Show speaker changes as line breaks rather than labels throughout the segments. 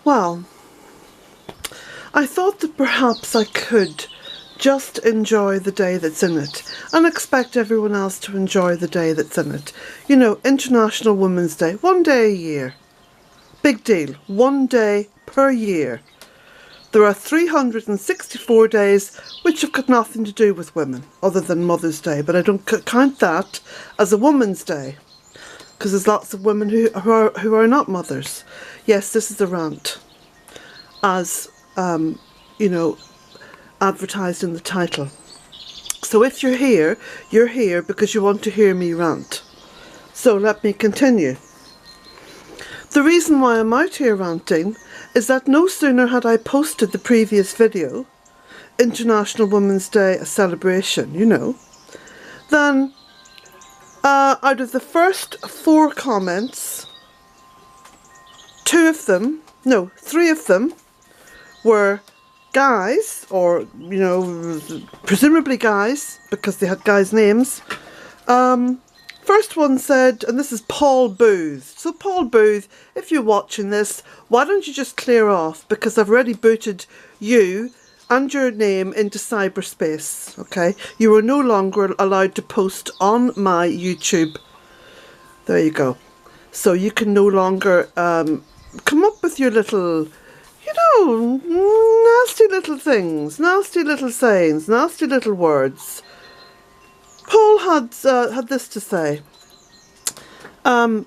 Well, I thought that perhaps I could just enjoy the day that's in it and expect everyone else to enjoy the day that's in it. You know, International Women's Day, 1 day a year. Big deal, 1 day per year. There are 364 days which have got nothing to do with women other than Mother's Day, but I don't count that as a woman's day because there's lots of women who are not mothers. Yes, this is a rant, as you know, advertised in the title. So if you're here because you want to hear me rant. So let me continue. The reason why I'm out here ranting is that no sooner had I posted the previous video, International Women's Day, a celebration, you know, than out of the first 4 comments, 3 of them were guys, or, you know, presumably guys, because they had guys' names. First one said, and this is Paul Booth. So Paul Booth, if you're watching this, why don't you just clear off? Because I've already booted you and your name into cyberspace, okay? You are no longer allowed to post on my YouTube. There you go. So you can no longer come up with your little, you know, nasty little things, nasty little sayings, nasty little words. Paul had this to say. In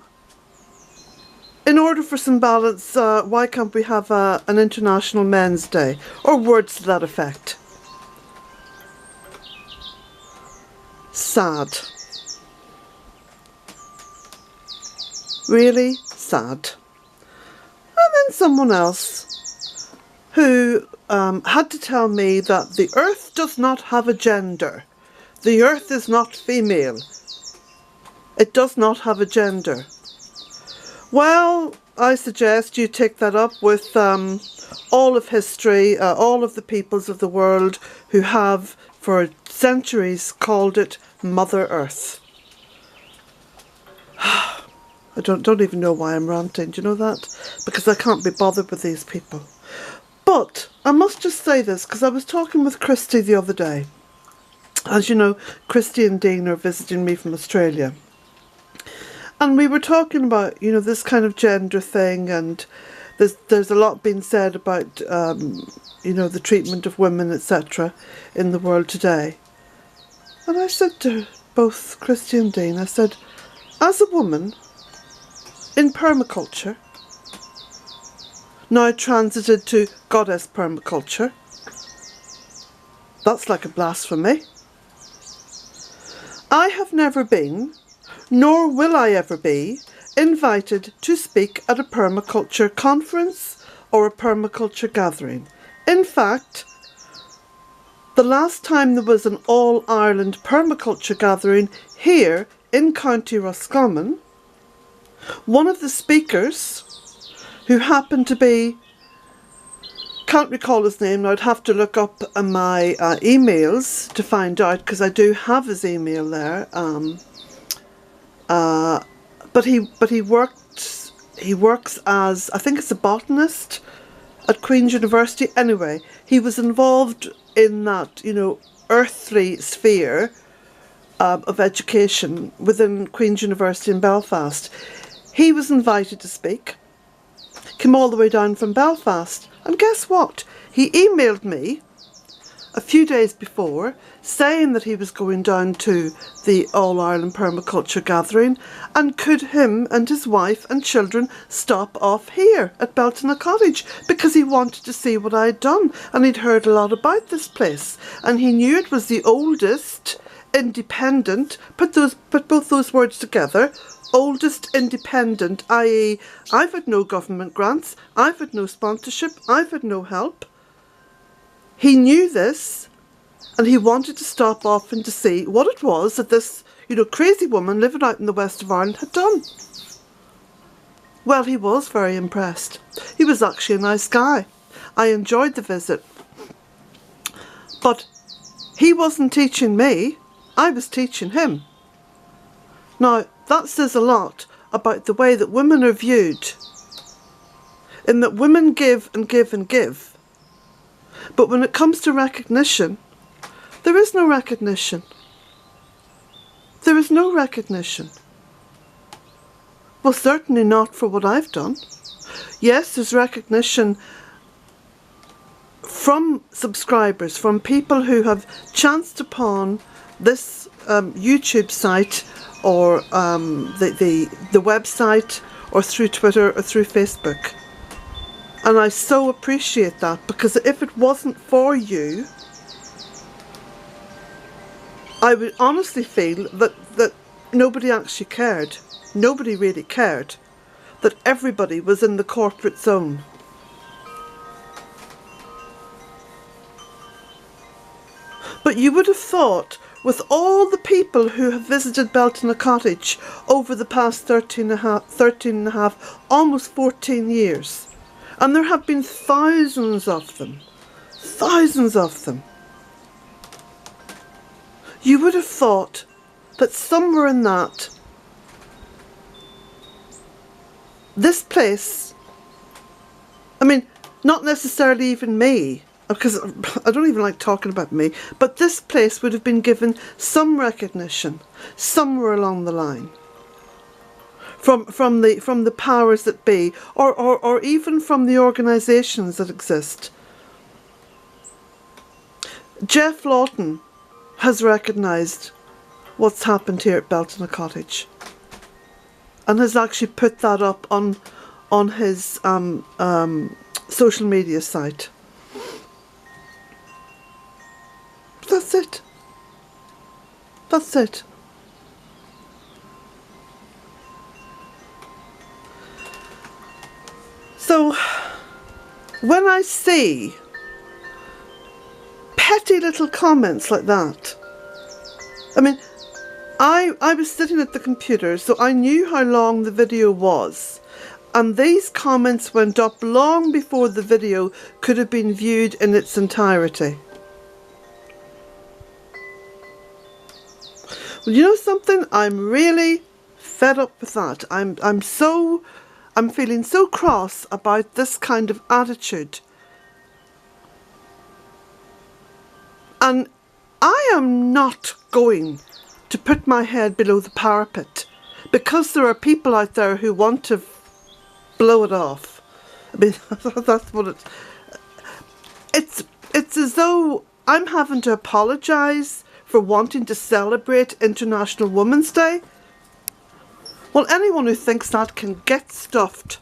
order for some balance, why can't we have an International Men's Day? Or words to that effect. Sad. Really sad. And then someone else who had to tell me that the earth does not have a gender. The earth is not female. It does not have a gender. Well, I suggest you take that up with all of history, all of the peoples of the world who have for centuries called it Mother Earth. I don't even know why I'm ranting, do you know that? Because I can't be bothered with these people. But I must just say this, because I was talking with Christy the other day. As you know, Christy and Dean are visiting me from Australia. And we were talking about, you know, this kind of gender thing, and there's a lot being said about, you know, the treatment of women, etc. in the world today. And I said to both Christy and Dean, I said, as a woman in permaculture, now transited to goddess permaculture, that's like a blasphemy. I have never been, nor will I ever be, invited to speak at a permaculture conference or a permaculture gathering. In fact, the last time there was an all-Ireland permaculture gathering here in County Roscommon, one of the speakers, who happened to be, can't recall his name, now I'd have to look up my emails to find out, because I do have his email there. But he works as, I think it's a botanist at Queen's University. Anyway, he was involved in that, you know, earthly sphere of education within Queen's University in Belfast. He was invited to speak, came all the way down from Belfast. And guess what? He emailed me a few days before saying that he was going down to the All-Ireland Permaculture Gathering, and could him and his wife and children stop off here at Bealtaine Cottage, because he wanted to see what I'd done, and he'd heard a lot about this place, and he knew it was the oldest independent, put both those words together, oldest independent, i.e. I've had no government grants, I've had no sponsorship, I've had no help. He knew this, and he wanted to stop off and to see what it was that this, you know, crazy woman living out in the west of Ireland had done. Well, he was very impressed. He was actually a nice guy. I enjoyed the visit. But he wasn't teaching me, I was teaching him. Now, that says a lot about the way that women are viewed in that women give and give and give. But when it comes to recognition, there is no recognition. There is no recognition. Well, certainly not for what I've done. Yes, there's recognition from subscribers, from people who have chanced upon this YouTube site or the website, or through Twitter or through Facebook. And I so appreciate that, because if it wasn't for you, I would honestly feel that nobody actually cared. Nobody really cared. That everybody was in the corporate zone. But you would have thought, with all the people who have visited Bealtaine Cottage over the past 13 and a half, almost 14 years, and there have been thousands of them, you would have thought that somewhere in that, this place, I mean, not necessarily even me, because I don't even like talking about me, but this place would have been given some recognition somewhere along the line from the powers that be, or even from the organisations that exist. Jeff Lawton has recognised what's happened here at Bealtaine Cottage, and has actually put that up on his social media site. That's it. That's it. So, when I see petty little comments like that, I mean, I was sitting at the computer, so I knew how long the video was, and these comments went up long before the video could have been viewed in its entirety. Well, you know something? I'm really fed up with that. I'm feeling so cross about this kind of attitude. And I am not going to put my head below the parapet because there are people out there who want to blow it off. I mean, that's what it's as though I'm having to apologise for wanting to celebrate International Women's Day. Well, anyone who thinks that can get stuffed.